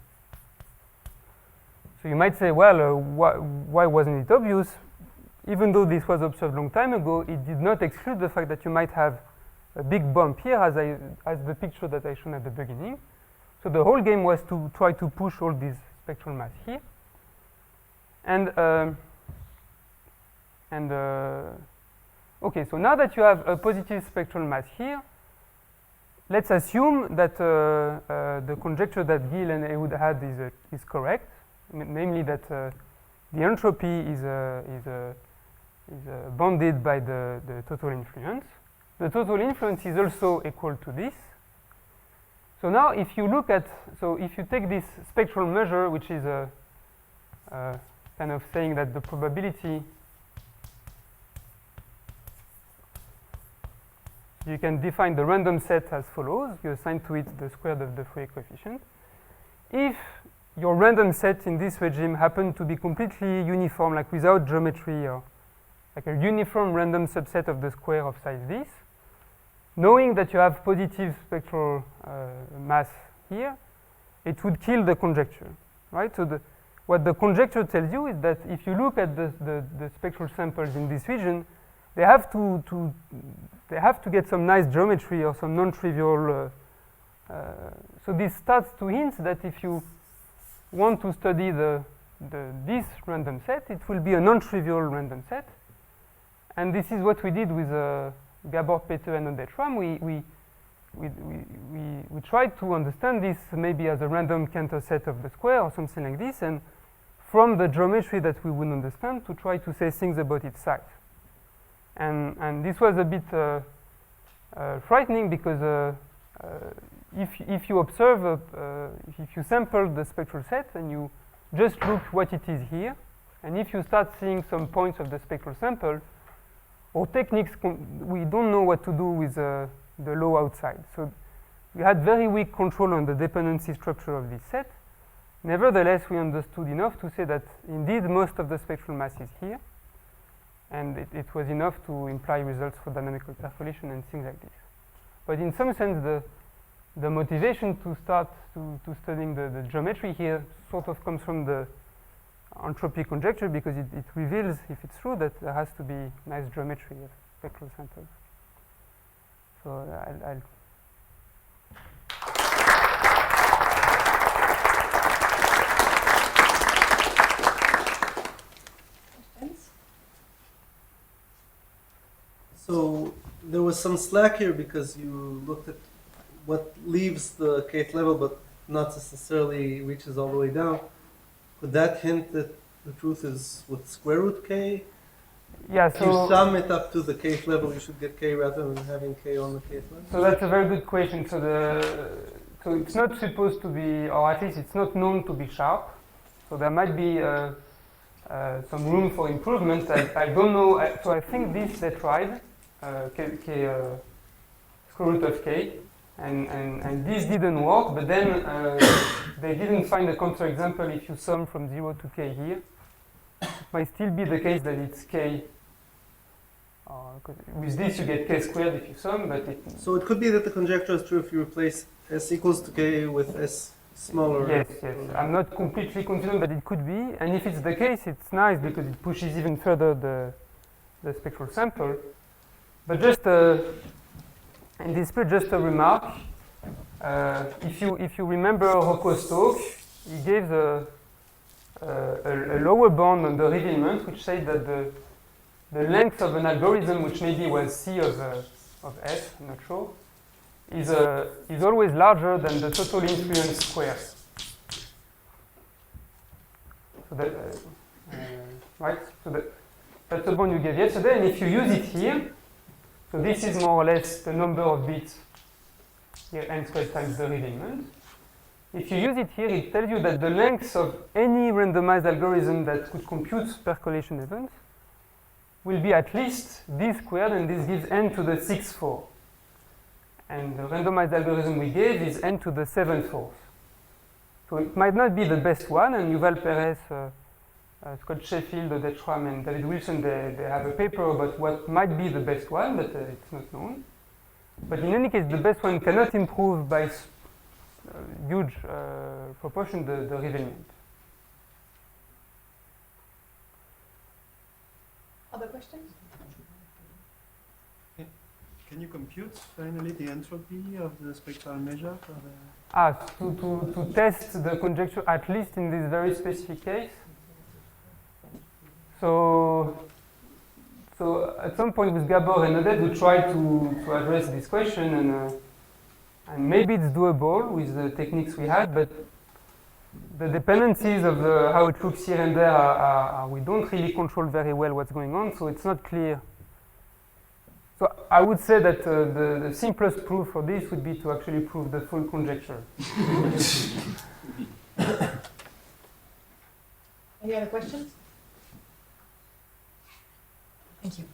So you might say, well, why wasn't it obvious? Even though this was observed long time ago, it did not exclude the fact that you might have a big bump here, as the picture that I showed at the beginning. So the whole game was to try to push all this spectral mass here. And okay, so now that you have a positive spectral mass here, let's assume that the conjecture that Gil and Ehud had is correct, namely that the entropy is bounded by the total influence. The total influence is also equal to this. So now if you look at, so if you take this spectral measure, which is kind of saying that the probability, you can define the random set as follows. You assign to it the square of the Fourier coefficient. If your random set in this regime happen to be completely uniform, like without geometry, or like a uniform random subset of the square of size this, knowing that you have positive spectral mass here, it would kill the conjecture, right? So what the conjecture tells you is that if you look at the spectral samples in this region, they have to get some nice geometry or some non-trivial. So this starts to hint that if you want to study this random set, it will be a non-trivial random set. And this is what we did with Gabor, Peter, and Odetram, we tried to understand this maybe as a random Cantor set of the square or something like this, and from the geometry that we would understand to try to say things about its size. And this was a bit frightening because if you observe, if you sample the spectral set and you just look what it is here, and if you start seeing some points of the spectral sample, our techniques, we don't know what to do with the law outside. So we had very weak control on the dependency structure of this set. Nevertheless, we understood enough to say that indeed most of the spectral mass is here, and it was enough to imply results for dynamical percolation and things like this. But in some sense, the motivation to start to studying the geometry here sort of comes from the entropy conjecture, because it reveals, if it's true, that there has to be nice geometry of spectral samples. So I'll So there was some slack here because you looked at what leaves the kth level but not necessarily reaches all the way down. Could that hint that the truth is with square root k? Yeah, If you sum it up to the kth level, you should get k rather than having k on the kth level? So that's a very good question. So it's not supposed to be, or at least it's not known to be sharp. So there might be some room for improvement. I don't know. So I think this they tried, square root of k, and this didn't work. But then they didn't find a counterexample if you sum from 0 to k here. It might still be the case that it's k. With this you get k squared if you sum, but so it could be that the conjecture is true if you replace s equals to k with s smaller. Yes, yes. I'm not completely confident, but it could be. And if it's the case, it's nice because it pushes even further the spectral sample. But just in this bit, just a remark. If you remember Rocco's talk, he gave a lower bound on the revealment, which said that the length of an algorithm, which maybe was C of S, I'm not sure, is always larger than the total influence square. So that, right? So that's the bound you gave yesterday, and if you use it here, so this is more or less the number of bits here, n squared times the revealment. If you use it here, it tells you that the length of any randomized algorithm that could compute percolation events will be at least d squared, and this gives n to the 6th fourth. And the randomized algorithm we gave is n to the 7th fourth. So it might not be the best one, and Yuval Perez, Scott Sheffield, Odetram, and David Wilson, they have a paper about what might be the best one, but it's not known. But in any case, the best one cannot improve by huge proportion the revealment. Other questions? Can you compute finally the entropy of the spectral measure for the... To test the conjecture, at least in this very specific case. So at some point with Gabor and Odette, we tried to address this question, and maybe it's doable with the techniques we had, but the dependencies of how it looks here and there are we don't really control very well what's going on, so it's not clear. So I would say that the simplest proof for this would be to actually prove the full conjecture. Any other questions? Thank you.